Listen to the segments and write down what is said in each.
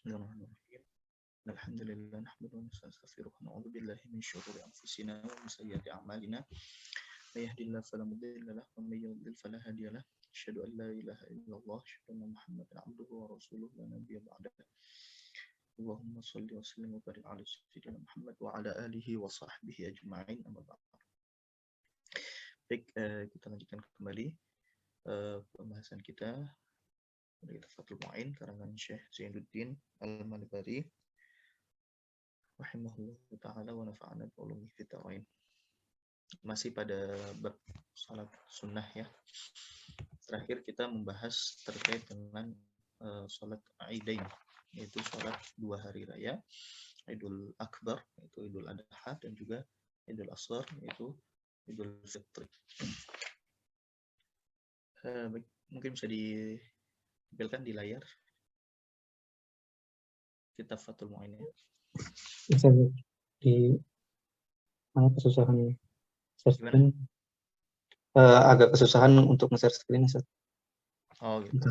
Bismillahirrahmanirrahim. Alhamdulillah nahmaduhu wa nastaghfiruh wa na'udzu billahi min syururi anfusina wa min sayyiati a'malina. May yahdihillahu fala mudilla lahu wa may yudlil fala hadiya lahu. Asyhadu an la ilaha illallah, asyhadu anna Muhammadan 'abduhu wa rasuluhu la nabiyya ba'dahu. Allahumma shalli wa sallim wa barik 'ala sayyidina Muhammad wa 'ala alihi wa sahbihi ajma'in. Amma ba'd. Baik, kita lanjutkan kembali pembahasan kita dari Fathul Mu'in karangan Syekh Zainuddin Al-Malbari rahimahullah ta'ala wa nafa'ana bi'ulumihi fid dharain. Masih pada bab salat sunnah ya. Terakhir kita membahas terkait dengan salat Aidain, yaitu salat 2 hari raya, Idul Akbar yaitu Idul Adha dan juga Idul Ashar yaitu Idul Fitri. Mungkin bisa ditampilkan di layar kitab Fathul Mu'in ya. Bisa di mana kesusahannya? Screen. Agak kesusahan untuk nge-share screen, Ustaz. Oh gitu.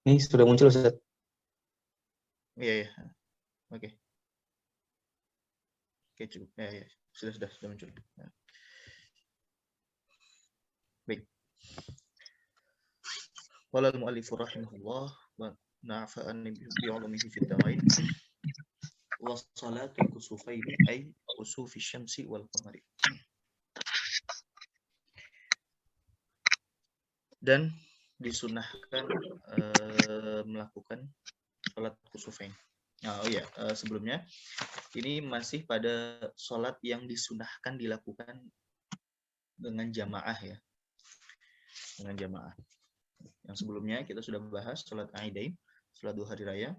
Ini sudah muncul, Ustaz. Iya ya. Oke. Oke cukup. Ya. Sudah muncul. Ya. Baik. Qala al-mu'allif rahimahullah wa nafa'ani bi'ulumihi fid dharain. Wa salatul kusufaini ay kusufi syamsi wal qamari. Dan disunahkan melakukan salat kusufain. Sebelumnya ini masih pada salat yang disunahkan dilakukan dengan jamaah ya. Dengan jamaah. Yang sebelumnya kita sudah membahas salat Aidain, salat 2 hari raya.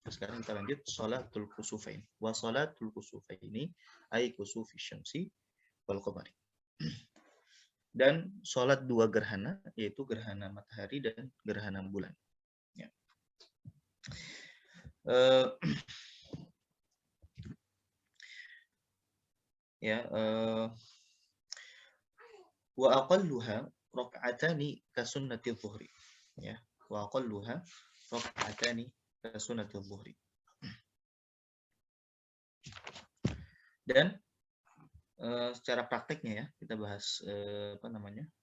Sekarang kita lanjut salatul kusufain. Wa salatul kusufaini ay kusufi syamsi wal qamari. Dan salat 2 gerhana, yaitu gerhana matahari dan gerhana bulan. Ya. Wa aqalluha raka'atani ka sunnati dhuhri. Ya, wa aqalluha raka'atani ka sunnati dhuhri. Dan secara prakteknya ya, kita bahas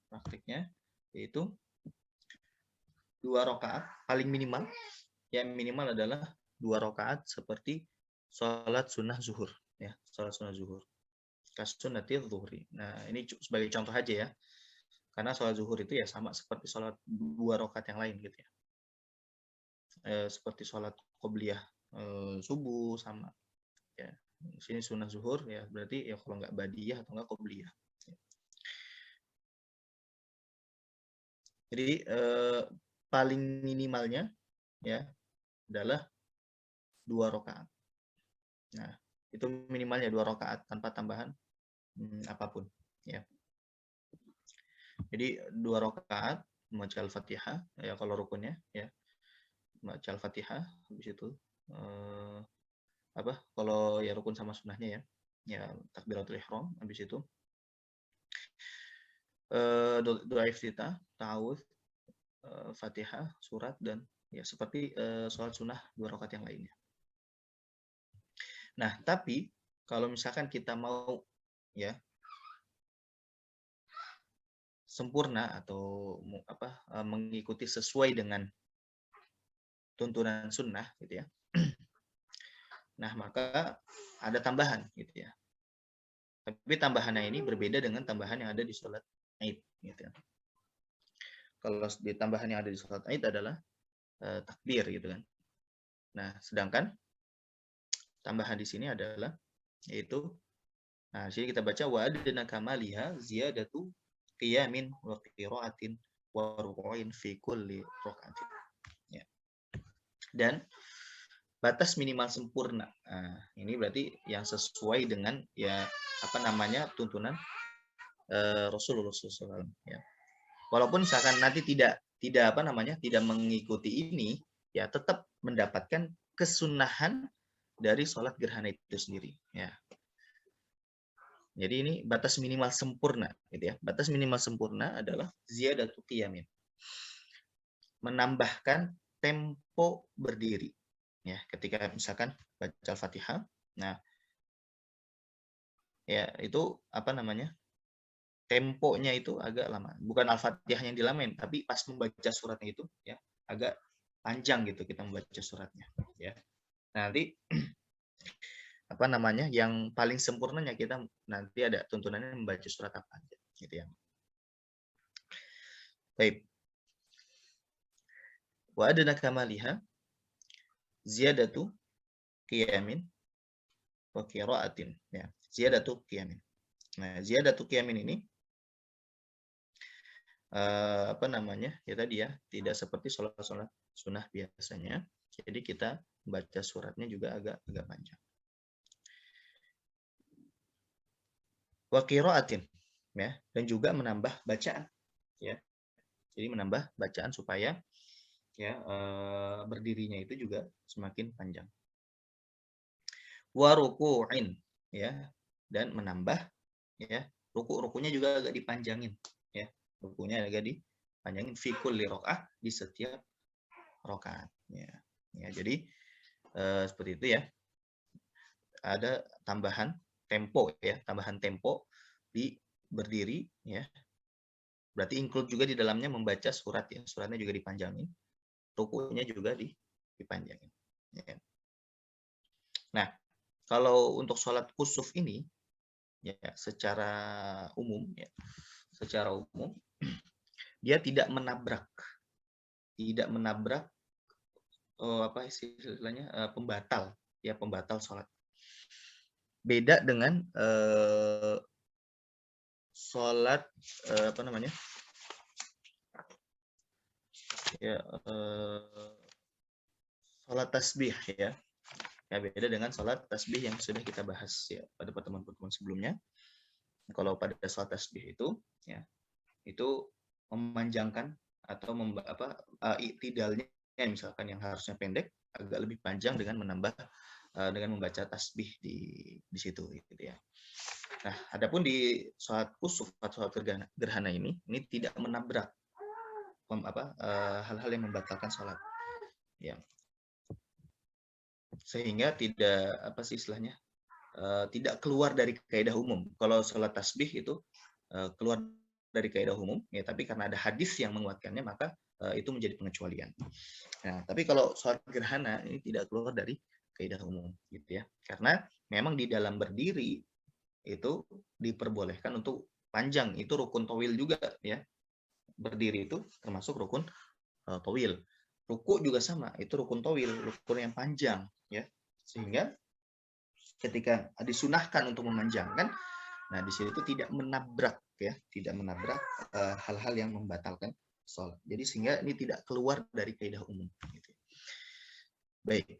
prakteknya, yaitu 2 rakaat paling minimal. Yang minimal adalah 2 rakaat seperti salat sunnah zuhur ya, salat sunnah zuhur. Kasunnati dhuhri. Nah, ini sebagai contoh aja ya. Karena salat zuhur itu ya sama seperti salat 2 rakaat yang lain gitu ya. Seperti salat qobliyah subuh sama ya. Sini sunnah zuhur ya, berarti ya kalau nggak badiyah atau nggak qobliyah. Jadi paling minimalnya ya adalah 2 rakaat. Nah, itu minimalnya 2 rakaat tanpa tambahan apapun ya. Jadi 2 rakaat membaca Al-Fatihah ya kalau rukunnya ya. Membaca Al-Fatihah habis itu kalau ya rukun sama sunnahnya ya. Ya takbiratul ihram habis itu doa iftitah, ta'awudz, Fatihah, surat dan ya seperti sholat sunnah 2 rakaat yang lainnya. Nah, tapi kalau misalkan kita mau ya sempurna atau mengikuti sesuai dengan tuntunan sunnah gitu ya. Nah, maka ada tambahan gitu ya. Tapi tambahannya ini berbeda dengan tambahan yang ada di sholat Id gitu ya. Kalau di tambahan yang ada di sholat Id adalah takbir gitu kan. Nah, sedangkan tambahan di sini adalah yaitu di sini kita baca wa adna kamaliha ziyadatu qiyamin wa qira'atin wa ruku'in fi kulli raka'atin. Ya. Dan batas minimal sempurna. Nah, ini berarti yang sesuai dengan tuntunan Rasulullah SAW. Ya. Walaupun misalkan nanti tidak mengikuti ini, ya tetap mendapatkan kesunahan dari sholat gerhana itu sendiri. Ya. Jadi ini batas minimal sempurna, gitu ya. Batas minimal sempurna adalah ziyadatu qiyamin. Menambahkan tempo berdiri. Ya, ketika misalkan baca Al-Fatihah, nah ya itu apa namanya? Temponya itu agak lama. Bukan Al-Fatihah yang dilamain, tapi pas membaca suratnya itu ya agak panjang gitu kita membaca suratnya ya. Nah, nanti apa namanya? Yang paling sempurnanya kita nanti ada tuntunannya membaca surat apa aja gitu ya. Baik. Wa adna kamaliha ziyadatu qiyamin wa qiraatin ya. Ziyadatu qiyamin. Nah, ziyadatu qiyamin ini apa namanya? Ya tadi ya, tidak seperti sholat-sholat sunnah biasanya. Jadi kita baca suratnya juga agak panjang. Wa qiraatin ya, dan juga menambah bacaan ya. Jadi menambah bacaan supaya ya berdirinya itu juga semakin panjang. Wa ruku'in ya, dan menambah ya ruku-rukunya juga agak dipanjangin ya. Rukunya agak dipanjangin fi kulli rakaah, di setiap rakaat ya. Ya, jadi seperti itu ya. Ada tambahan tempo ya, tambahan tempo di berdiri ya. Berarti include juga di dalamnya membaca surat ya. Suratnya juga dipanjangin. Rukunya juga dipanjangin. Ya. Nah, kalau untuk sholat kusuf ini ya secara umum dia tidak menabrak apa istilahnya pembatal sholat. Beda dengan sholat apa namanya ya sholat tasbih ya. Ya, beda dengan sholat tasbih yang sudah kita bahas ya pada pertemuan-pertemuan sebelumnya. Kalau pada sholat tasbih itu ya itu memanjangkan atau iktidalnya misalkan yang harusnya pendek agak lebih panjang dengan menambah dengan membaca tasbih di situ gitu ya. Nah, adapun di sholat kusuf atau sholat gerhana ini tidak menabrak hal-hal yang membatalkan sholat ya. Sehingga tidak apa sih istilahnya tidak keluar dari kaidah umum. Kalau sholat tasbih itu keluar dari kaidah umum ya, tapi karena ada hadis yang menguatkannya maka itu menjadi pengecualian. Nah, tapi kalau sholat gerhana ini tidak keluar dari kaidah umum gitu ya. Karena memang di dalam berdiri itu diperbolehkan untuk panjang, itu rukun tawil juga ya. Berdiri itu termasuk rukun tawil. Ruku juga sama, itu rukun tawil, rukun yang panjang ya. Sehingga ketika disunahkan untuk memanjangkan, nah di situ tidak menabrak ya, tidak menabrak hal-hal yang membatalkan sholat. Jadi sehingga ini tidak keluar dari kaidah umum. Gitu. Baik,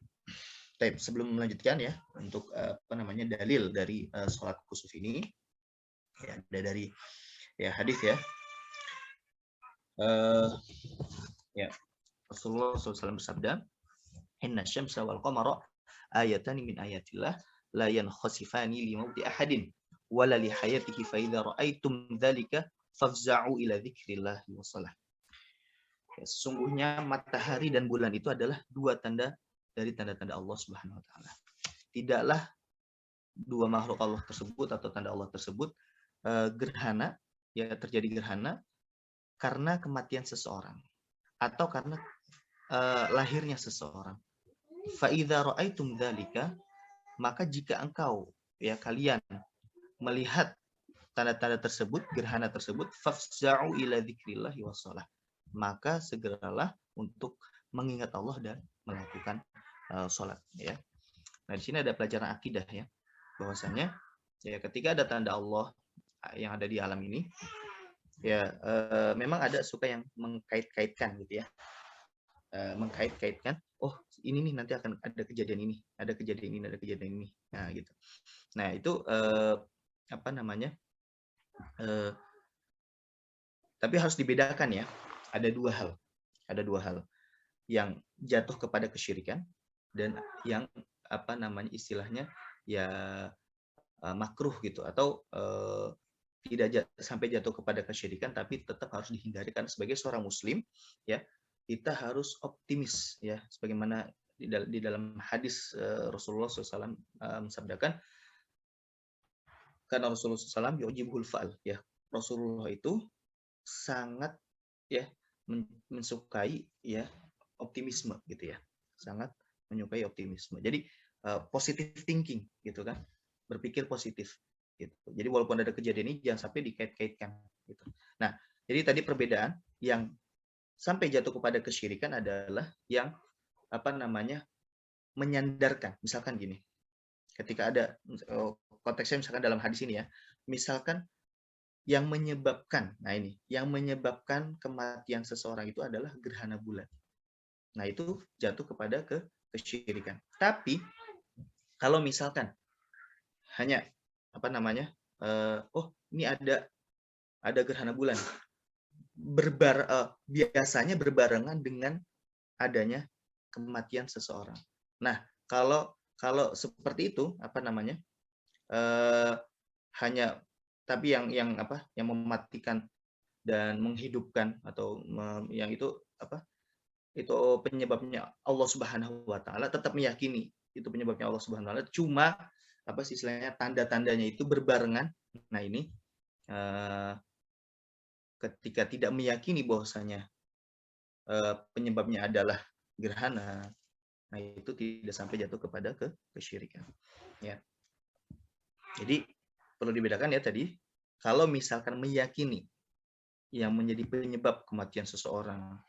sebelum melanjutkan ya untuk apa namanya dalil dari sholat kusuf ini, ya ada dari ya hadis ya. Ya Rasulullah SAW bersabda, Inna syamsa wal qamara ayatan min ayatillah la yankhasifani li mauti ahadin wala li hayatihi fa idza ra'aitum dzalika fafza'u ila dzikrillah wa shalah. Ya, sesungguhnya matahari dan bulan itu adalah dua tanda dari tanda-tanda Allah Subhanahu wa taala. Tidaklah dua makhluk Allah tersebut atau tanda Allah tersebut gerhana ya, terjadi gerhana karena kematian seseorang atau karena lahirnya seseorang. Fa idza ra'aitum dzalika, maka jika engkau ya kalian melihat tanda-tanda tersebut, gerhana tersebut, fafza'u ila dzikrillah wa shalah, maka segeralah untuk mengingat Allah dan melakukan sholat ya. Nah, di sini ada pelajaran akidah ya, bahwasanya ya ketika ada tanda Allah yang ada di alam ini ya memang ada suka yang mengkait-kaitkan gitu ya. Mengkait-kaitkan, oh ini nih nanti akan ada kejadian ini, ada kejadian ini, ada kejadian ini, nah gitu. Nah itu apa namanya? Tapi harus dibedakan ya. Ada dua hal yang jatuh kepada kesyirikan dan yang apa namanya istilahnya ya makruh gitu atau tidak sampai jatuh kepada kesyirikan tapi tetap harus dihindari karena sebagai seorang muslim ya kita harus optimis ya sebagaimana di dalam hadis Rasulullah SAW mensabdakan, karena Rasulullah SAW yu'jibul fa'al, ya. Rasulullah itu sangat ya mensukai ya optimisme gitu ya. Sangat menyukai optimisme. Jadi positive thinking gitu kan. Berpikir positif gitu. Jadi walaupun ada kejadian ini jangan sampai dikait-kaitkan gitu. Nah, jadi tadi perbedaan yang sampai jatuh kepada kesyirikan adalah yang menyandarkan. Misalkan gini. Ketika ada konteksnya misalkan dalam hadis ini ya. Misalkan yang menyebabkan kematian seseorang itu adalah gerhana bulan. Nah, itu jatuh kepada kesyirikan. Tapi kalau misalkan hanya ini ada gerhana bulan, biasanya berbarengan dengan adanya kematian seseorang. Nah, kalau seperti itu hanya tapi yang mematikan dan menghidupkan atau yang itu itu penyebabnya Allah Subhanahu wa taala, tetap meyakini itu penyebabnya Allah Subhanahu wa taala, cuma istilahnya tanda-tandanya itu berbarengan. Nah, ini ketika tidak meyakini bahwasanya penyebabnya adalah gerhana, nah itu tidak sampai jatuh kepada kesyirikan ya. Jadi perlu dibedakan ya tadi, kalau misalkan meyakini yang menjadi penyebab kematian seseorang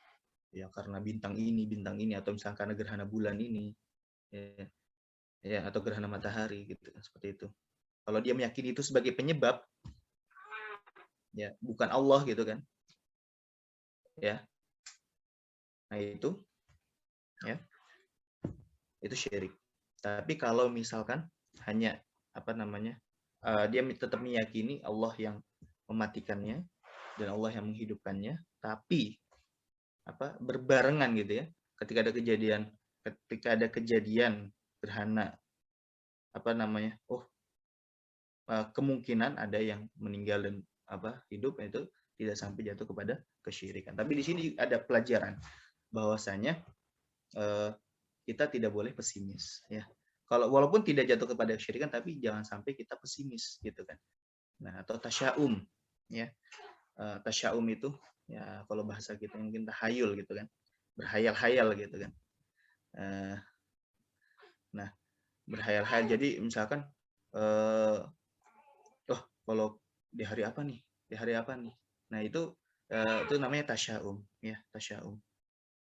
ya karena bintang ini atau misalkan karena gerhana bulan ini ya atau gerhana matahari gitu kan, seperti itu. Kalau dia meyakini itu sebagai penyebab ya bukan Allah gitu kan. Ya. Nah, itu ya. Itu syirik. Tapi kalau misalkan hanya dia tetap meyakini Allah yang mematikannya dan Allah yang menghidupkannya, tapi berbarengan gitu ya. Ketika ada kejadian gerhana kemungkinan ada yang meninggal dan hidup, itu tidak sampai jatuh kepada kesyirikan. Tapi di sini ada pelajaran bahwasanya kita tidak boleh pesimis ya. Kalau walaupun tidak jatuh kepada kesyirikan, tapi jangan sampai kita pesimis gitu kan. Nah, atau tasya'um ya. Tasya'um itu ya kalau bahasa kita mungkin tahayul gitu kan. Berhayal-hayal gitu kan. Nah, berhayal-hayal. Jadi misalkan kalau di hari apa nih? Di hari apa nih? Nah, itu namanya tasya'um ya, tasya'um.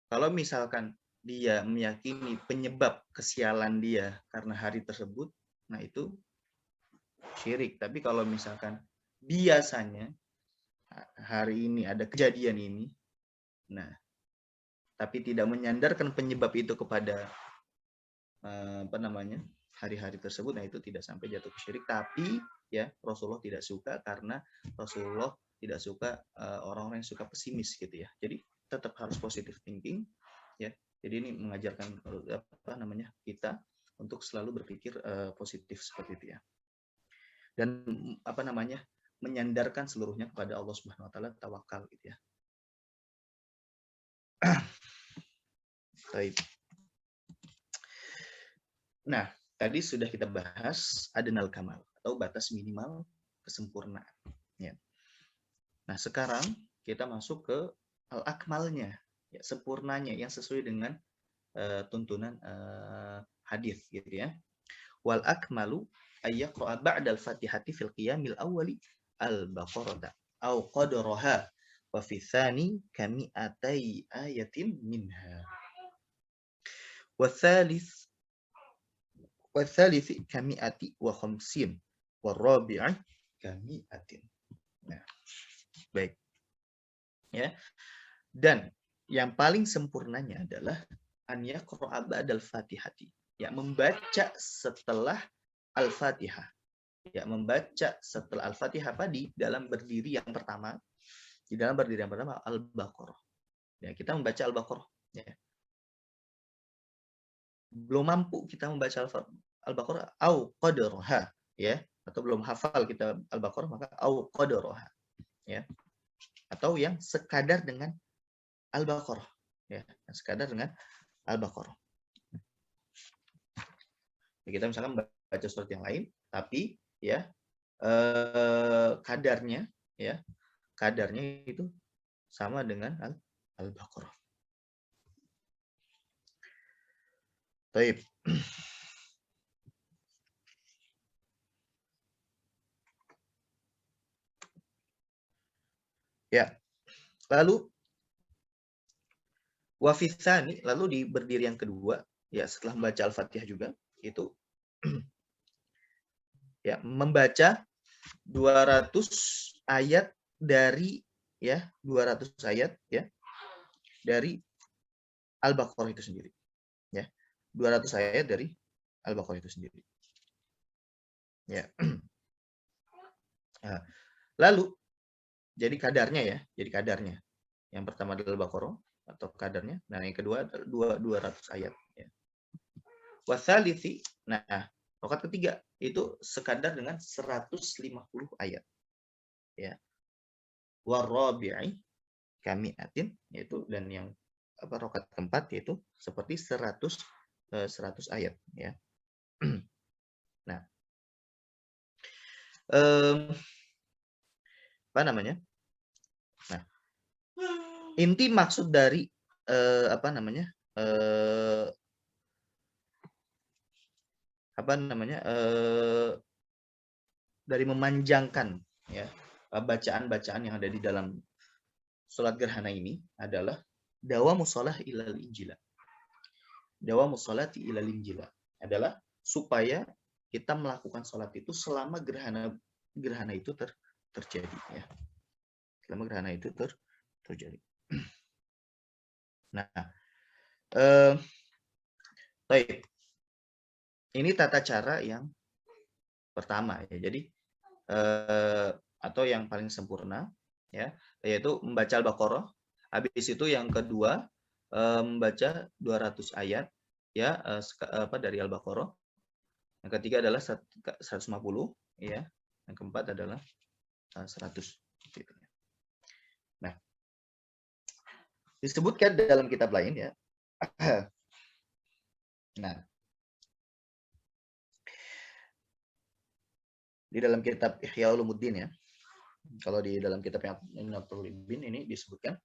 Kalau misalkan dia meyakini penyebab kesialan dia karena hari tersebut, nah itu syirik. Tapi kalau misalkan biasanya hari ini ada kejadian ini, nah tapi tidak menyandarkan penyebab itu kepada hari-hari tersebut, nah itu tidak sampai jatuh ke syirik. Tapi ya Rasulullah tidak suka, karena Rasulullah tidak suka orang-orang yang suka pesimis gitu ya. Jadi tetap harus positive thinking ya. Jadi ini mengajarkan kita untuk selalu berpikir positif seperti itu ya. Dan menyandarkan seluruhnya kepada Allah Subhanahu wa taala, tawakal gitu ya. Baik. Nah, tadi sudah kita bahas adnal kamal atau batas minimal kesempurnaan ya. Nah, sekarang kita masuk ke al-akmalnya, ya, sempurnanya yang sesuai dengan tuntunan hadis gitu ya. Wal akmalu ayyaqra ba'da al-Fatihati fil qiyamil awwali al-Baqarah au qadraha wa fi tsani kami'atai ayatin minha. Wa tsalits kami'ati wa khamsin wa rabi'i kami'atin. Nah, baik. Ya. Dan yang paling sempurnanya adalah an yaqra'a ba'dal Fatihati, ya membaca setelah Al-Fatihah. Ya, membaca setelah Al-Fatihah di dalam berdiri yang pertama. Di dalam berdiri yang pertama Al-Baqarah. Ya, kita membaca Al-Baqarah ya. Belum mampu kita membaca Al-Baqarah au qadraha ya, atau belum hafal kita Al-Baqarah, maka au qadraha ya. Atau yang sekadar dengan Al-Baqarah ya, sekadar dengan Al-Baqarah. Kita misalkan baca surat yang lain, tapi ya kadarnya itu sama dengan Al-Baqarah. Baik. Ya. Lalu wafitsani, lalu di berdiri yang kedua, ya setelah membaca Al-Fatihah juga, itu ya membaca 200 ayat dari 200 ayat ya dari Al-Baqarah itu sendiri. Ya. 200 ayat dari Al-Baqarah itu sendiri. Ya. Nah, lalu jadi kadarnya. Yang pertama adalah Al-Baqarah atau kadarnya. Nah, yang kedua adalah 200 ayat ya. Wasalithi, nah, rakaat ketiga itu sekadar dengan 150 ayat. Ya. Warabi'i kami'atin, yaitu, dan yang rakaat keempat yaitu seperti 100 ayat ya. Nah, apa namanya? Nah, inti maksud dari dari memanjangkan ya bacaan-bacaan yang ada di dalam sholat gerhana ini adalah dawamus shalah ilal injila. Dawamus sholati ilal injila adalah supaya kita melakukan sholat itu selama gerhana itu terjadi ya. Selama gerhana itu terjadi. Nah, baik. Ini tata cara yang pertama ya. Jadi atau yang paling sempurna ya, yaitu membaca Al-Baqarah. Habis itu yang kedua membaca 200 ayat ya dari Al-Baqarah. Yang ketiga adalah 150 ya. Yang keempat adalah 100 gitu. Nah, disebutkan dalam kitab lain ya. Nah, di dalam kitab Ihya Ulumuddin ya. Kalau di dalam kitab yang Ibn ini disebutkan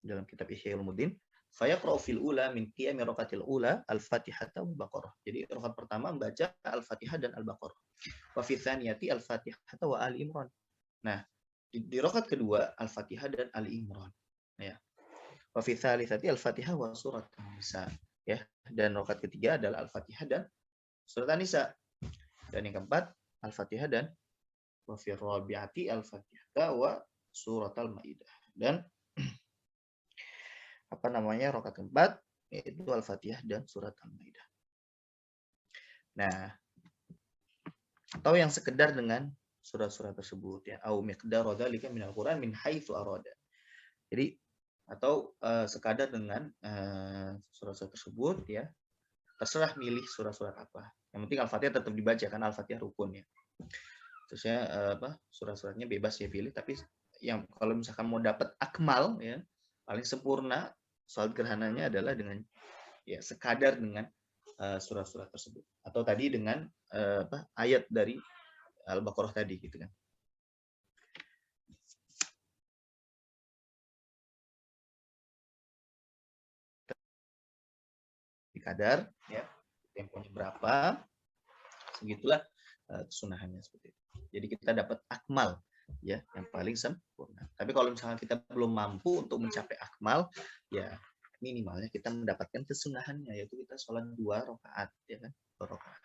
dalam kitab Ihya Ulumuddin, fayaqra'u fil ula min qiyami raqatil ula al-Fatihah wal Baqarah. Jadi rakaat pertama membaca Al-Fatihah dan Al-Baqarah. Wa fi tsaniyati Al-Fatihah wa Ali Imran. Nah, di rakaat kedua Al-Fatihah dan Ali Imran. Ya. Wa fi tsalitsati Al-Fatihah wa surat An-Nisa. Ya, dan rakaat ketiga adalah Al-Fatihah dan surat An-Nisa. Dan yang keempat Al-Fatihah dan wa fi rabi'ati Al-Fatihah wa surat Al-Maidah. Dan rakaat keempat yaitu Al-Fatihah dan surat Al-Maidah. Nah, atau yang sekedar dengan surat-surat tersebut ya, au miqdar dzalika minal Qur'an min haitsu arada. Jadi atau sekadar dengan surat-surat tersebut ya, terserah milih surat-surat apa. Yang penting Al-Fatihah tetap dibaca kan, Al-Fatihah rukun ya. Terusnya surat-suratnya bebas ya pilih, tapi yang kalau misalkan mau dapat akmal ya, paling sempurna sholat gerhananya adalah dengan ya sekadar dengan surat-surat tersebut, atau tadi dengan ayat dari Al-Baqarah tadi gitu kan. Di kadar ya, temponya berapa, segitulah kesunahannya seperti itu. Jadi kita dapat akmal ya yang paling sempurna. Tapi kalau misalnya kita belum mampu untuk mencapai akmal, ya minimalnya kita mendapatkan kesunahannya, yaitu kita sholat 2 rakaat ya kan, 2 rakaat.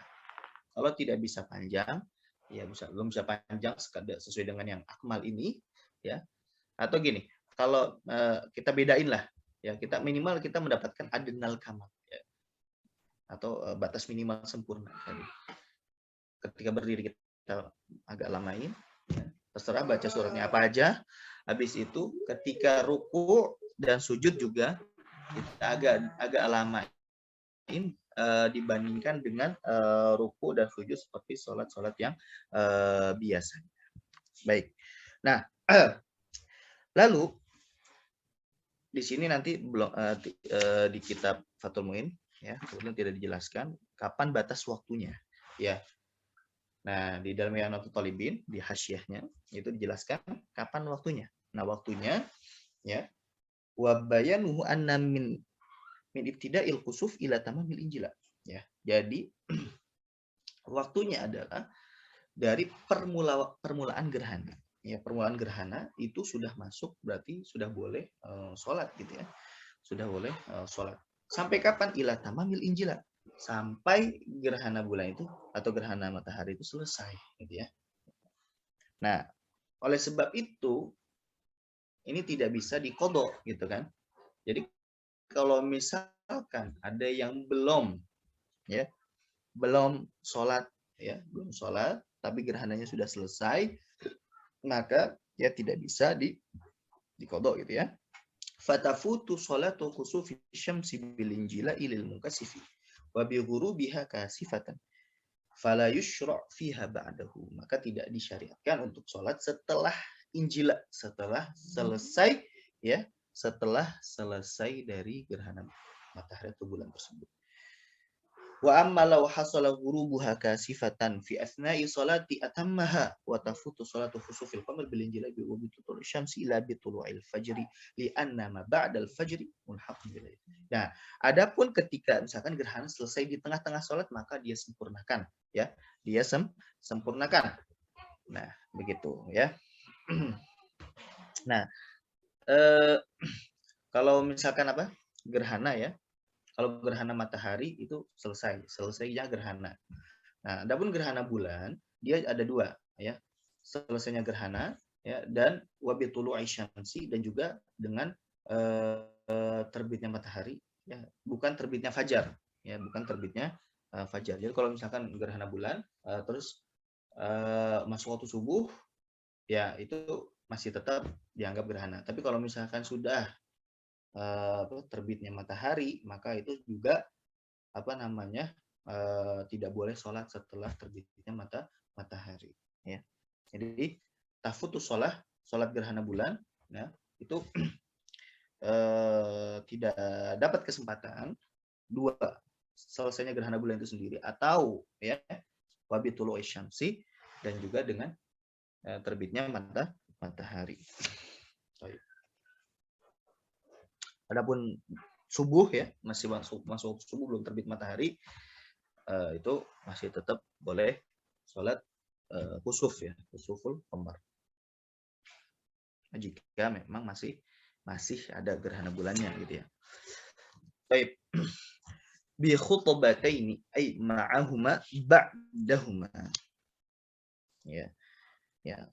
Kalau tidak bisa panjang, ya belum bisa panjang sesuai dengan yang akmal ini ya. Atau gini, kalau kita bedain lah ya, kita minimal kita mendapatkan adnal kamal ya, atau batas minimal sempurna tadi. Ketika berdiri kita agak lamain ya, terserah baca suratnya apa aja. Habis itu ketika ruku dan sujud juga kita agak lamain dibandingkan dengan ruku dan sujud seperti sholat-sholat yang biasanya. Baik. Nah, lalu di sini nanti belum di kitab Fathul Muin ya, kemudian tidak dijelaskan kapan batas waktunya. ya. Nah, di dalam I'anatul Talibin di hasyiahnya itu dijelaskan kapan waktunya. Nah, waktunya ya wa bayanuhu anna min ibtida'il khusuf ila tamamil injila. Ya. Jadi waktunya adalah dari permulaan gerhana. Ya, permulaan gerhana itu sudah masuk berarti sudah boleh sholat gitu ya. Sudah boleh sholat. Sampai kapan? Ila tamamil injila. Sampai gerhana bulan itu atau gerhana matahari itu selesai gitu ya. Nah, oleh sebab itu ini tidak bisa dikodok gitu kan. Jadi kalau misalkan ada yang belum ya, belum sholat ya, belum sholat tapi gerhananya sudah selesai, maka ya tidak bisa dikodok gitu ya. Fatafutu sholatu khusufi syamsi bil injila ilil munkasifi wa bi ghurubiha kasifatan fala yushra' fiha ba'dahu. Maka tidak disyariatkan untuk sholat setelah injila, setelah selesai ya, setelah selesai dari gerhana matahari atau bulan tersebut. Wa amma law hasala ghurubuha kasifatan fi athna'i salati atammaha wa tafutu salatu khusufil qamar bil injila bi tulu'i syamsi ila bi tulu'il fajri li anna ma ba'dal fajri mulhaqun bil. Nah, adapun ketika misalkan gerhana selesai di tengah-tengah salat maka dia sempurnakan ya. Dia sempurnakan. Nah, begitu ya. Nah, kalau misalkan apa? Gerhana ya. Kalau gerhana matahari itu selesainya gerhana. Nah, adapun gerhana bulan dia ada dua ya. Selesainya gerhana ya dan wabitulu aisyamsi dan juga dengan terbitnya matahari ya, bukan terbitnya fajar ya, bukan terbitnya fajar. Jadi kalau misalkan gerhana bulan terus masuk waktu subuh ya itu masih tetap dianggap gerhana. Tapi kalau misalkan sudah terbitnya matahari maka itu juga tidak boleh sholat setelah terbitnya matahari ya. Jadi tafutus sholat gerhana bulan ya itu tidak dapat kesempatan dua selesainya gerhana bulan itu sendiri atau ya wabitulu isyamsi dan juga dengan terbitnya matahari. Adapun subuh ya masih masuk subuh belum terbit matahari itu masih tetap boleh sholat khusuf ya, khusuful qamar. Jika memang masih ada gerhana bulannya gitu ya. Baik. Bi khutbataini ay ma'ahuma ba'dahuma. Ya. Ya.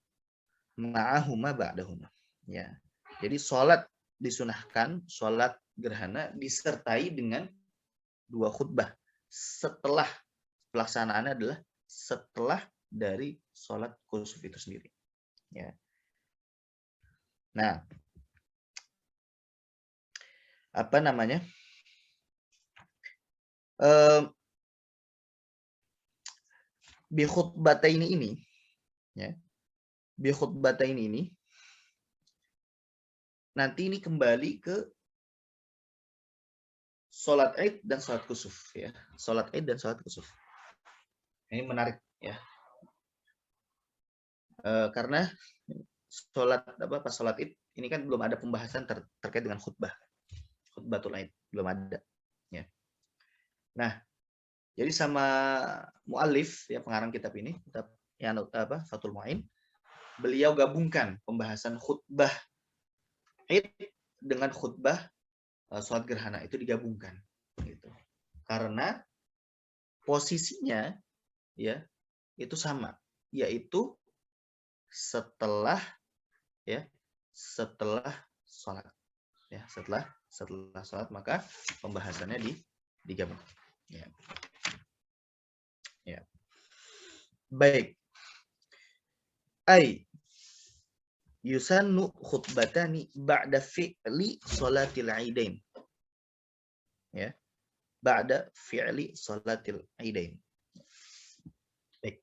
Ma'ahuma ba'dahuma. Ya. Jadi sholat disunahkan, sholat gerhana disertai dengan dua khutbah. Setelah pelaksanaannya adalah setelah dari sholat khusuf itu sendiri. Ya. Nah, apa namanya? Bi khutbataini ini, ya. Bi khutbataini ini nanti ini kembali ke sholat Id dan sholat khusuf ya. Sholat Id dan sholat khusuf. Ini menarik ya. Karena pas sholat Id ini kan belum ada pembahasan terkait dengan khutbah. Khutbatul Id belum ada ya. Nah, jadi sama muallif ya pengarang kitab ini, kitab yang Fathul Mu'in, beliau gabungkan pembahasan khutbah Id dengan khutbah sholat gerhana itu digabungkan gitu. Karena posisinya ya itu sama, yaitu setelah sholat ya, setelah sholat maka pembahasannya digabungkan ya. Ya. Baik. Ai yusannu khutbatani ba'da fi'li sholatil aidain. Ya. Ba'da fi'li sholatil aidain. Baik.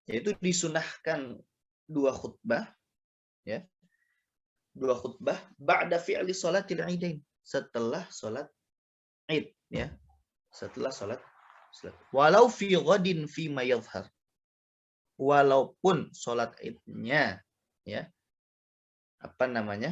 Yaitu disunahkan dua khutbah ya. Dua khutbah ba'da fi'li sholatil aidain, setelah sholat Id ya. Setelah sholat Walau fi ghadin fi ma yadhhar. Walaupun sholat idnya ya apa namanya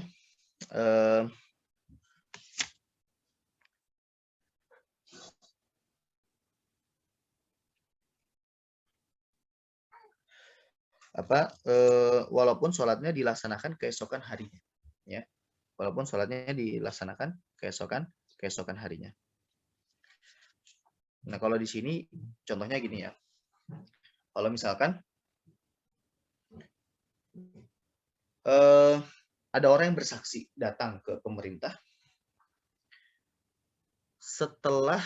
walaupun sholatnya dilaksanakan keesokan harinya ya, walaupun sholatnya dilaksanakan keesokan harinya. Nah kalau di sini contohnya gini ya, kalau misalkan ada orang yang bersaksi datang ke pemerintah setelah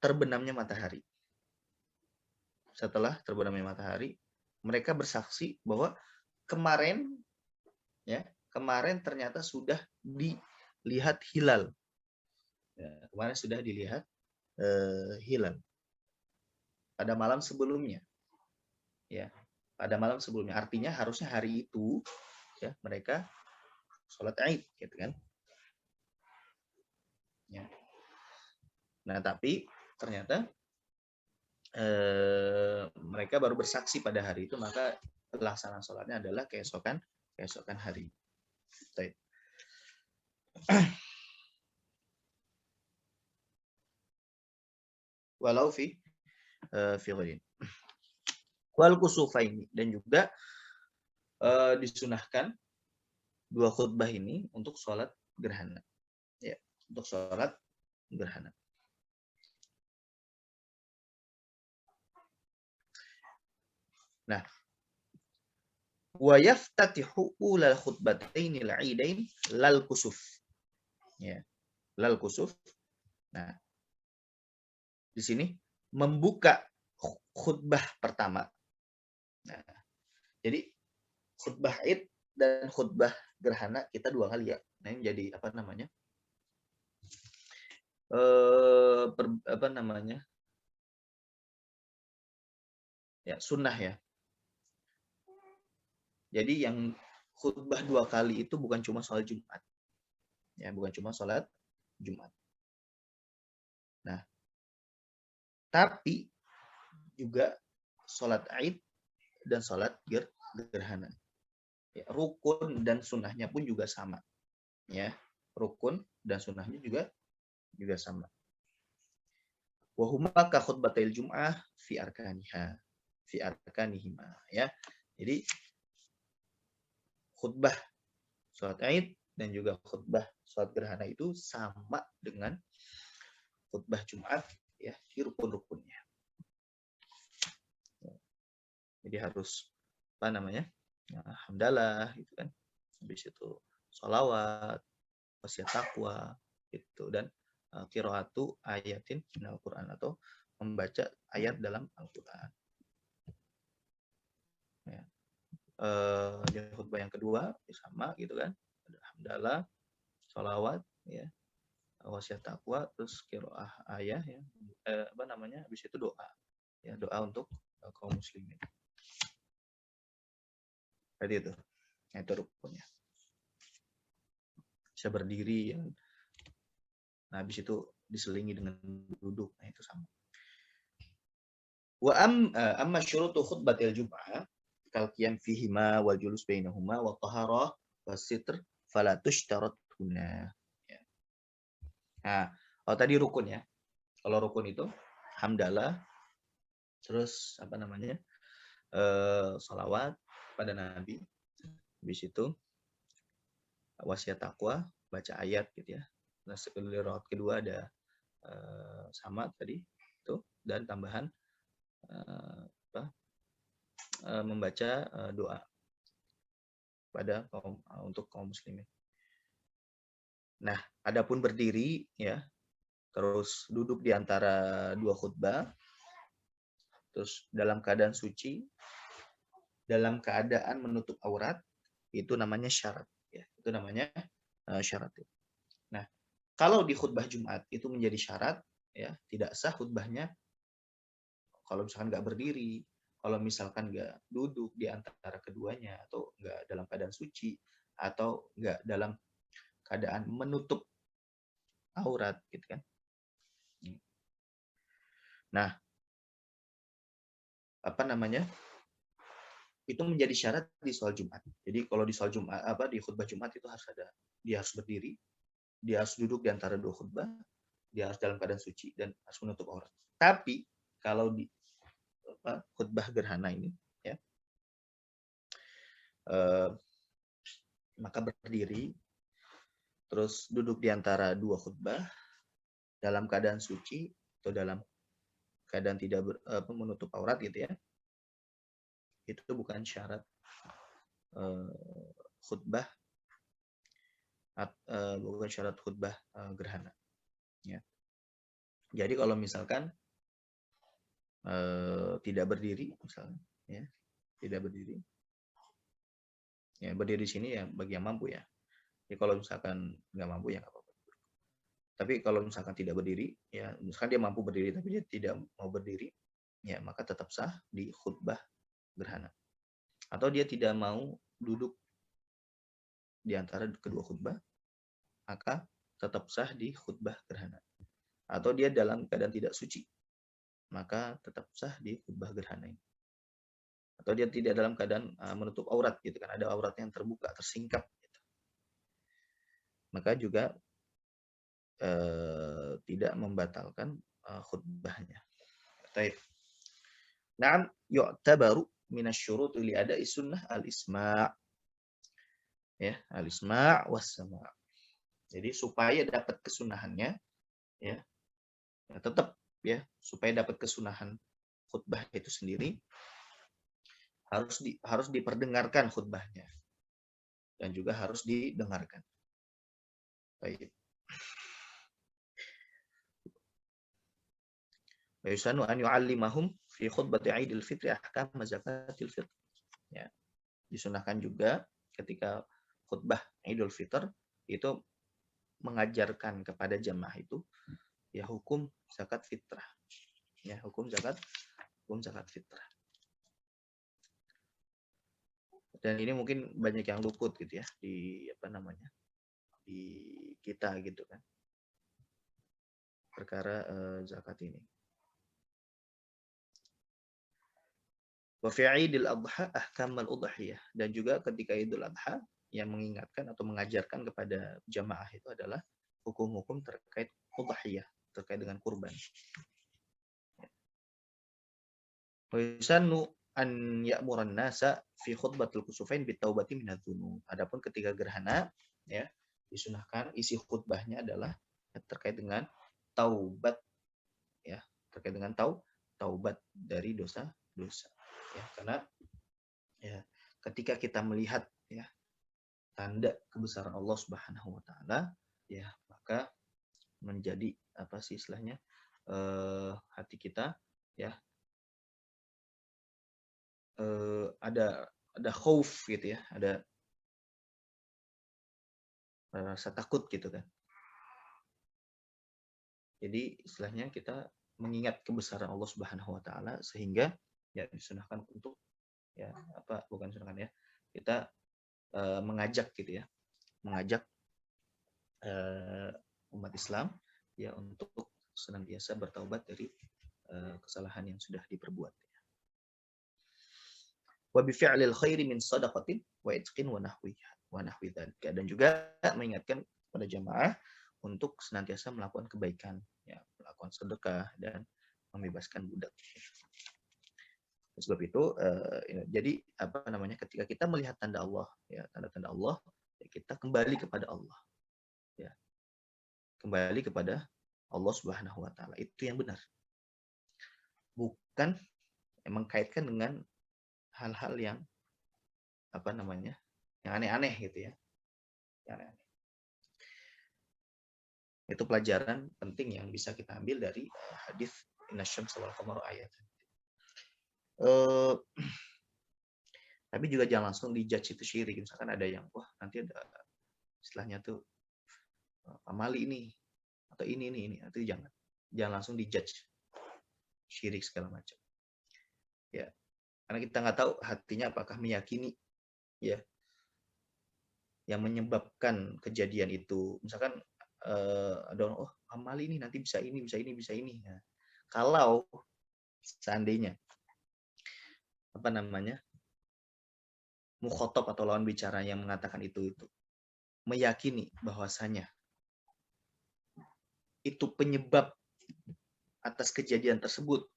terbenamnya matahari. Setelah terbenamnya matahari, mereka bersaksi bahwa kemarin ternyata sudah dilihat hilal. Ya, kemarin sudah dilihat hilal pada malam sebelumnya. Ya, pada malam sebelumnya. Artinya harusnya hari itu ya mereka sholat Id, gitu kan? Ya. Nah, tapi ternyata mereka baru bersaksi pada hari itu, maka pelaksanaan sholatnya adalah keesokan hari. Baik. Walau fi ghadin. Wal kusufaini, dan juga disunahkan dua khutbah ini untuk sholat gerhana. Ya, untuk sholat gerhana. Nah, wa yaftatihu ulal khutbataini al-idain lal kusuf. Ya, lal kusuf. Nah, di sini membuka khutbah pertama. Nah, jadi khutbah Id dan khutbah gerhana kita dua kali ya. Nah, ini jadi apa namanya? Ya, sunnah ya. Jadi yang khutbah dua kali itu bukan cuma sholat Jumat. Ya, bukan cuma sholat Jumat. Nah, tapi juga sholat Id dan sholat gerhana. Ya, rukun dan sunnahnya pun juga sama. Ya, rukun dan sunnahnya juga sama. Wahuma ka khutbatil Jum'ah fi arkanihima. Ya, jadi khutbah sholat Id dan juga khutbah sholat gerhana itu sama dengan khutbah Jumat ya di rukun-rukunnya. Jadi harus apa namanya? Hamdalah gitu kan. Habis itu sholawat, wasiat taqwa gitu, dan qiraatu ayatin minal Quran, atau membaca ayat dalam Al-Qur'an. Ya. Di khutbah yang kedua sama gitu kan. Hamdalah, sholawat ya, wasiat taqwa, terus qiraah ayat ya. Habis itu doa. Ya, doa untuk kaum muslimin. Tadi itu. Nah, itu rukunnya. Bisa berdiri ya. Nah, habis itu diselingi dengan duduk. Nah, itu sama. Wa amma syurutu khutbatil Jum'ah kal qiyam fihima wal julus bainahuma wa taharah was sitr fala tushtarat huna. Ya. Nah, kalau tadi rukun ya. Kalau rukun itu hamdalah, terus apa namanya? Sholawat pada Nabi. Habis itu wasiat taqwa, baca ayat gitu ya. Nah, qiraat kedua ada sama tadi itu, dan tambahan membaca doa pada untuk kaum muslimin. Nah, adapun berdiri ya, terus duduk di antara dua khutbah, terus dalam keadaan suci, dalam keadaan menutup aurat, itu namanya syarat ya. Itu namanya syarat. Nah, kalau di khutbah Jumat itu menjadi syarat ya, tidak sah khutbahnya kalau misalkan nggak berdiri, kalau misalkan nggak duduk di antara keduanya, atau nggak dalam keadaan suci, atau nggak dalam keadaan menutup aurat gitu kan. Nah, apa namanya? Itu menjadi syarat di sholat Jumat. Jadi kalau di sholat Jumat, di khutbah Jumat itu harus ada, dia harus berdiri, dia harus duduk di antara dua khutbah, dia harus dalam keadaan suci dan harus menutup aurat. Tapi kalau di khutbah gerhana ini, ya, maka berdiri, terus duduk di antara dua khutbah dalam keadaan suci atau dalam keadaan tidak menutup aurat gitu ya. Itu bukan syarat khutbah, bukan syarat khutbah gerhana. Ya. Jadi kalau misalkan tidak berdiri, misalnya, ya, tidak berdiri, ya berdiri di sini ya bagi yang mampu ya. Jadi kalau misalkan nggak mampu ya nggak apa-apa. Tapi kalau misalkan tidak berdiri, ya misalkan dia mampu berdiri tapi dia tidak mau berdiri, ya maka tetap sah di khutbah gerhana. Atau dia tidak mau duduk di antara kedua khutbah, maka tetap sah di khutbah gerhana. Atau dia dalam keadaan tidak suci, maka tetap sah di khutbah gerhana ini. Atau dia tidak dalam keadaan menutup aurat gitu kan, ada aurat yang terbuka, tersingkap gitu. Maka juga tidak membatalkan khutbahnya. Baik. Naam yu'tabaru minasyuruti li ada'i sunnah al-isma'. Ya, al-isma' was-sama'. Jadi supaya dapat kesunahannya, ya tetap ya, supaya dapat kesunahan khutbah itu sendiri harus diperdengarkan khutbahnya dan juga harus didengarkan. Baik. Wa yusanu an yu'allimahum fi khutbati Idul Fitri ahkam zakatil fitr. Ya. Disunahkan juga ketika khutbah Idul Fitr itu mengajarkan kepada jamaah itu ya hukum zakat fitrah. Ya, hukum zakat fitrah. Dan ini mungkin banyak yang luput gitu ya di di kita gitu kan. Perkara zakat ini. Wa fi Idul Adha ahkamal udhiyah, dan juga ketika Idul Adha yang mengingatkan atau mengajarkan kepada jamaah itu adalah hukum-hukum terkait udhiyah, terkait dengan kurban. Wa yusannu an ya'muran nasa fi khutbatul kusufain bitaubati minadz-dzunub. Adapun ketika gerhana ya disunahkan isi khutbahnya adalah terkait dengan taubat ya, terkait dengan taubat dari dosa-dosa. Ya, karena ya ketika kita melihat ya tanda kebesaran Allah Subhanahu wa taala ya maka menjadi apa sih istilahnya hati kita ya ada khauf gitu ya, ada rasa takut gitu kan. Jadi istilahnya kita mengingat kebesaran Allah Subhanahu wa taala sehingga ya disunahkan untuk ya bukan disunahkan ya, kita mengajak gitu ya, mengajak umat Islam ya untuk senantiasa bertaubat dari kesalahan yang sudah diperbuat. Wa bi fi'lil khairi min shadaqatin wa itqin wa nahwi dzalika, dan juga mengingatkan pada jamaah untuk senantiasa melakukan kebaikan ya, melakukan sedekah dan membebaskan budak. Sebab itu jadi ketika kita melihat tanda Allah ya, tanda-tanda Allah ya, kita kembali kepada Allah ya, kembali kepada Allah Subhanahu wa taala, itu yang benar, bukan mengkaitkan dengan hal-hal yang yang aneh-aneh gitu ya, yang aneh-aneh. Itu pelajaran penting yang bisa kita ambil dari hadis Inasyamsa wal qamaru ayat. Tapi juga jangan langsung dijudge itu syirik. Misalkan ada yang wah nanti ada istilahnya tuh amali ini atau ini itu jangan langsung dijudge syirik segala macam. Ya, karena kita nggak tahu hatinya apakah meyakini ya yang menyebabkan kejadian itu. Misalkan ada orang amali ini nanti bisa ini. Nah, kalau seandainya apa namanya mukhotob atau lawan bicara yang mengatakan itu meyakini bahwasanya itu penyebab atas kejadian tersebut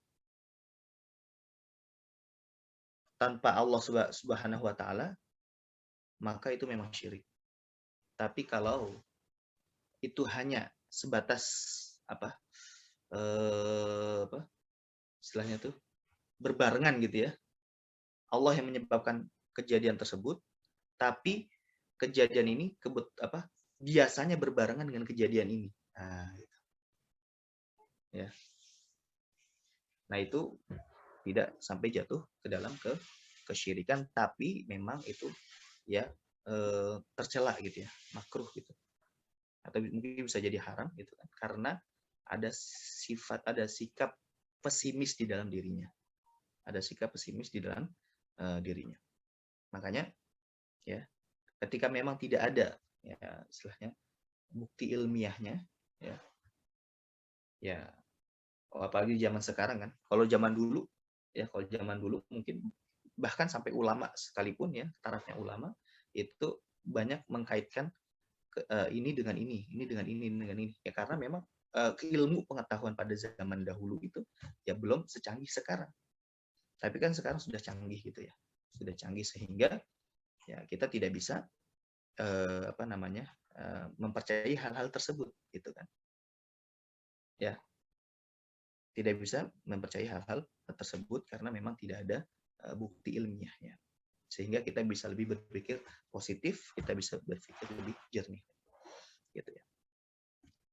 tanpa Allah Subhanahu wa taala, maka itu memang syirik. Tapi kalau itu hanya sebatas apa istilahnya tuh berbarengan gitu ya, Allah yang menyebabkan kejadian tersebut, tapi kejadian ini biasanya berbarengan dengan kejadian ini. Nah, gitu. Ya. Nah, itu tidak sampai jatuh ke dalam kesyirikan, tapi memang itu ya tercela gitu ya, makruh gitu. Atau mungkin bisa jadi haram gitu kan, karena ada sikap pesimis di dalam dirinya. Ada sikap pesimis di dalam dirinya. Makanya ya, ketika memang tidak ada ya istilahnya bukti ilmiahnya ya apalagi zaman sekarang kan. Kalau zaman dulu mungkin bahkan sampai ulama sekalipun ya, tarafnya ulama itu banyak mengkaitkan ini dengan ini dengan ini ya, karena memang ilmu pengetahuan pada zaman dahulu itu ya belum secanggih sekarang. Tapi kan sekarang sudah canggih gitu ya. Sudah canggih sehingga ya kita tidak bisa mempercayai hal-hal tersebut gitu kan. Ya. Tidak bisa mempercayai hal-hal tersebut karena memang tidak ada bukti ilmiahnya. Sehingga kita bisa lebih berpikir positif, kita bisa berpikir lebih jernih. Gitu ya.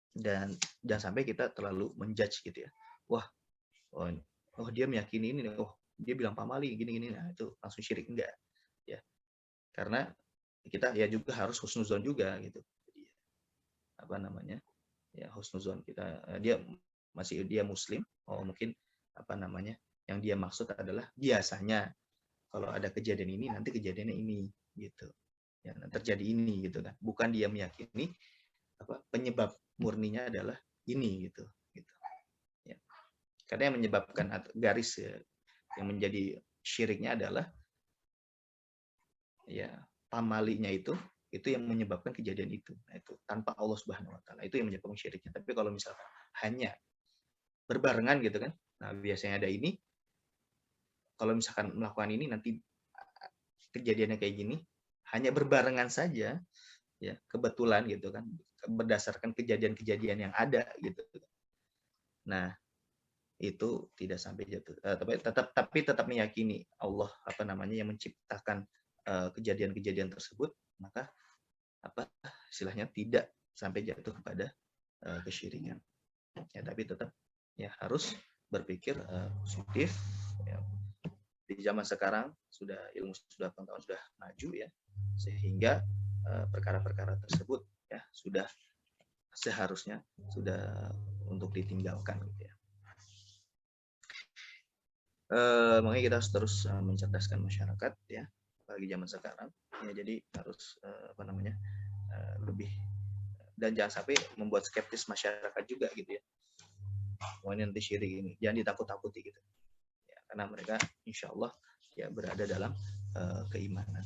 Dan jangan sampai kita terlalu menjudge gitu ya. Wah, dia meyakini ini, dia bilang pamali gini-gini, nah itu langsung syirik, enggak ya. Karena kita ya juga harus husnuzon juga gitu. Jadi, ya husnuzon kita, dia muslim, mungkin yang dia maksud adalah biasanya kalau ada kejadian ini nanti kejadiannya ini gitu ya, terjadi ini gitu kan, bukan dia meyakini penyebab murninya adalah ini gitu ya. Karena yang menyebabkan garis ya, yang menjadi syiriknya adalah ya pamalinya itu yang menyebabkan kejadian itu. Nah, itu tanpa Allah Subhanahu wa taala, itu yang menyebabkan syiriknya. Tapi kalau misalkan hanya berbarengan gitu kan, nah biasanya ada ini, kalau misalkan melakukan ini nanti kejadiannya kayak gini, hanya berbarengan saja ya, kebetulan gitu kan, berdasarkan kejadian-kejadian yang ada gitu. Nah, itu tidak sampai jatuh, tapi tetap meyakini Allah yang menciptakan kejadian-kejadian tersebut, maka istilahnya tidak sampai jatuh kepada kesyirikan ya, tapi tetap ya harus berpikir positif ya. Di zaman sekarang ilmu sudah pengetahuan sudah maju ya, sehingga perkara-perkara tersebut ya sudah seharusnya sudah untuk ditinggalkan gitu ya. Makanya kita harus terus mencerdaskan masyarakat ya, apalagi zaman sekarang ya, jadi harus lebih, dan jangan sampai membuat skeptis masyarakat juga gitu ya. Ini nanti syirik ini, jangan ditakut-takuti gitu ya, karena mereka insya Allah ya berada dalam keimanan.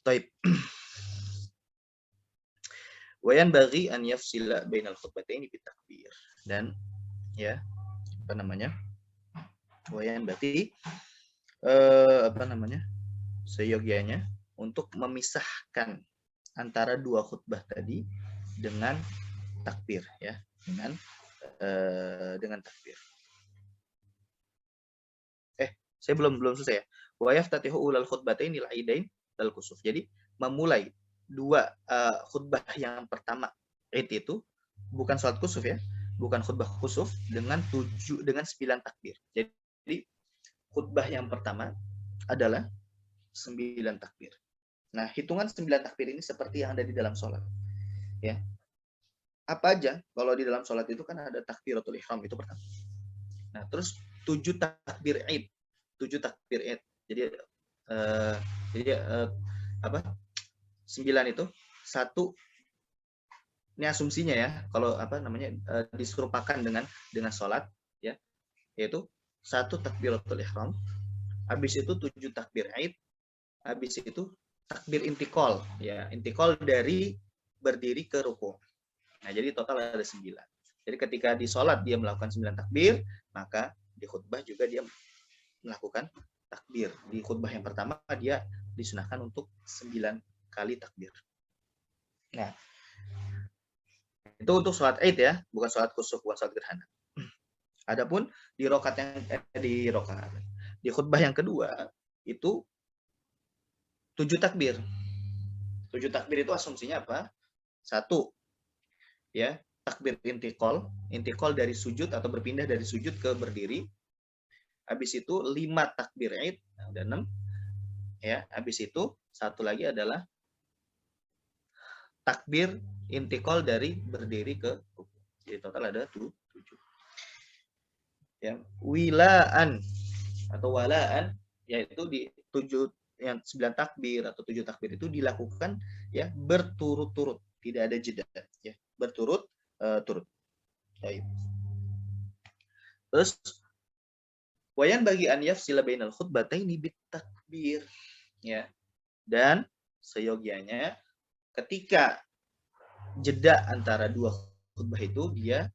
Taib. Wayan bagi an yafsila bainal khutbataini bitakbir, dan ya wayan berarti seyogianya untuk memisahkan antara dua khutbah tadi dengan takbir ya, dengan takbir. Saya belum selesai ya. Wa yaftatihu ulal khutbataini al-aidain al kusuf. Jadi memulai dua khutbah yang pertama Id itu bukan salat kusuf ya, bukan khutbah kusuf, dengan 9 takbir. Jadi khutbah yang pertama adalah 9 takbir. Nah, hitungan 9 takbir ini seperti yang ada di dalam sholat. Ya. Apa aja? Kalau di dalam sholat itu kan ada takbiratul ihram, itu pertama. Nah, terus 7 takbir Id. 7 takbir Id. Jadi 9 itu 1 ini asumsinya ya, kalau apa namanya diserupakan dengan sholat ya, yaitu 1 takbiratul ihram, habis itu 7 takbir Aid, habis itu takbir intikal ya, intikal dari berdiri ke ruku. Nah, jadi total ada 9. Jadi ketika di sholat dia melakukan 9 takbir, maka di khutbah juga dia melakukan takbir. Di khutbah yang pertama dia disunahkan untuk 9 kali takbir. Nah, itu untuk sholat Aid ya, bukan sholat kusuf, bukan sholat gerhana. Adapun di di khutbah yang kedua itu 7 takbir. 7 takbir itu asumsinya apa? 1 ya, takbir intikal dari sujud atau berpindah dari sujud ke berdiri. Habis itu 5 takbir Aid, ada 6 ya. Habis itu satu lagi adalah takbir intikal dari berdiri ke ruku. Jadi total ada 7. Ya, wilaan atau walaan yaitu di 7 yang 9 takbir atau 7 takbir itu dilakukan ya berturut-turut, tidak ada jeda ya, berturut-turut. Baik. Terus wayan bagi an yafsila bainal khutbataini bitakbir ya. Dan seyogianya ketika jeda antara 2 khutbah itu dia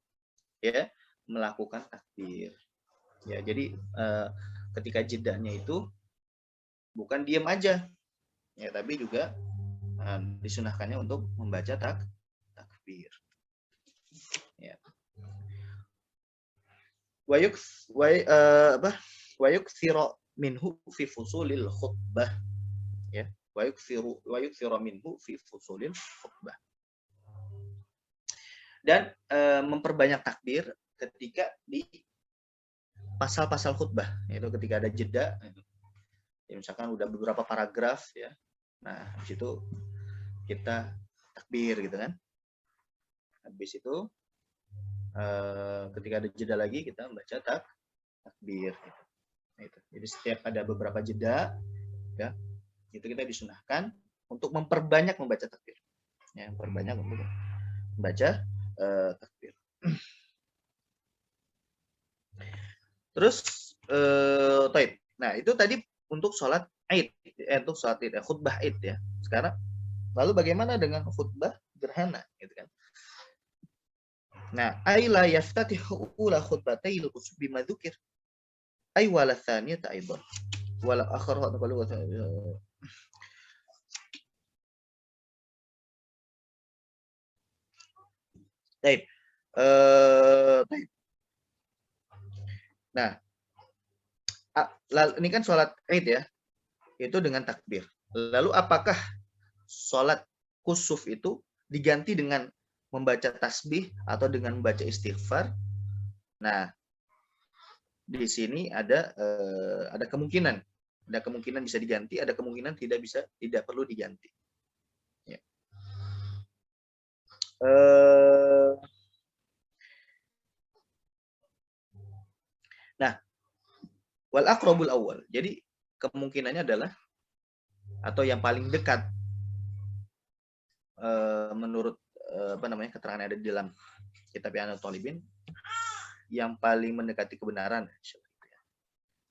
ya melakukan takbir. Ya, jadi ketika jedanya itu bukan diam aja. Ya, tapi juga disunahkannya untuk membaca takbir. Ya. Wayuk siro minhu fi fusulil khutbah. Ya, wayuk siro minhu fi fusulil khutbah. Dan memperbanyak takbir ketika di pasal-pasal khutbah, yaitu ketika ada jeda, ya, misalkan udah beberapa paragraf ya, nah habis itu kita takbir gitu kan, habis itu ketika ada jeda lagi kita membaca takbir gitu. Nah, itu. Jadi setiap ada beberapa jeda ya, itu kita disunahkan untuk memperbanyak membaca takbir ya, memperbanyak untuk membaca takbir. Terus taib. Nah, itu tadi untuk sholat Aid, untuk sholat Aid, khutbah Aid ya. Sekarang lalu bagaimana dengan khutbah gerhana gitu kan? Nah, ay la yaftatihu ula khutbatayil kusub bima dzukir. Ay wala thaniyata aidan. Wala akharu qalu Taib. Taib. Nah, ini kan sholat Aid ya, itu dengan takbir. Lalu apakah sholat kusuf itu diganti dengan membaca tasbih atau dengan membaca istighfar? Nah, di sini ada kemungkinan, bisa diganti, ada kemungkinan tidak perlu diganti. Ya. Nah, wal aqrabul awal. Jadi kemungkinannya adalah atau yang paling dekat menurut keterangan ada di dalam kitab I'anat Talibin, yang paling mendekati kebenaran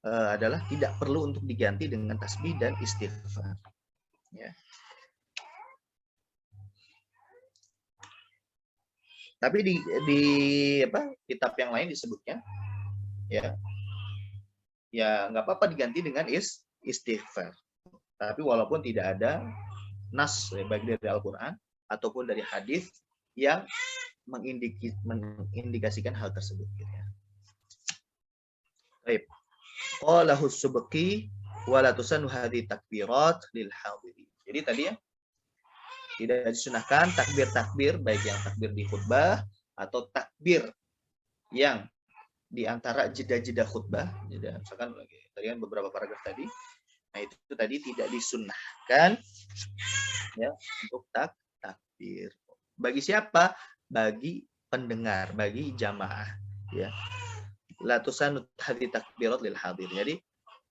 adalah tidak perlu untuk diganti dengan tasbih dan istighfar. Ya. Tapi di kitab yang lain disebutnya ya nggak apa-apa diganti dengan istighfar. Tapi walaupun tidak ada nas baik dari Al-Quran ataupun dari hadis yang mengindikasikan hal tersebut. Baik. Qalahu Subki wa la tusannu hadhihi takbirat lil hadirin. Jadi tadi ya tidak disunahkan takbir-takbir baik yang takbir di khutbah atau takbir yang di antara jeda-jeda khutbah, misalkan tadi kan beberapa paragraf tadi. Nah, itu tadi tidak disunahkan ya untuk takbir. Bagi siapa? Bagi pendengar, bagi jamaah ya. La tusannu hadhihi takbirat lil hadir. Jadi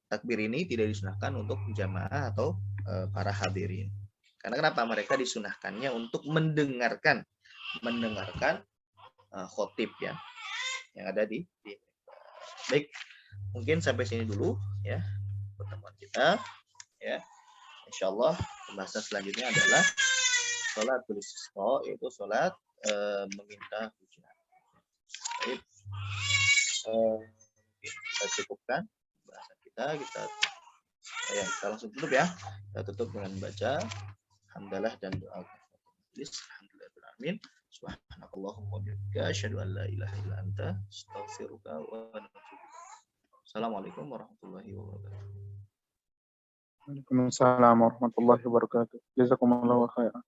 takbir ini tidak disunahkan untuk jamaah atau para hadirin. Karena kenapa? Mereka disunahkannya untuk mendengarkan mendengarkan khotib ya yang ada di baik, mungkin sampai sini dulu ya pertemuan kita ya. Insyaallah pembahasan selanjutnya adalah sholatul istisqa, yaitu sholat meminta hujan. Baik, kita cukupkan bahasan kita kita langsung tutup ya. Kita tutup dengan baca hamdalah dan doa. Alhamdulillahirabbil alamin. Subhanakallahumma wa bihamdika asyhadu an la ilaha illa anta astaghfiruka wa atubu ilaik. Assalamualaikum warahmatullahi wabarakatuh. Waalaikumsalam warahmatullahi wabarakatuh. Jazakumullahu khairan.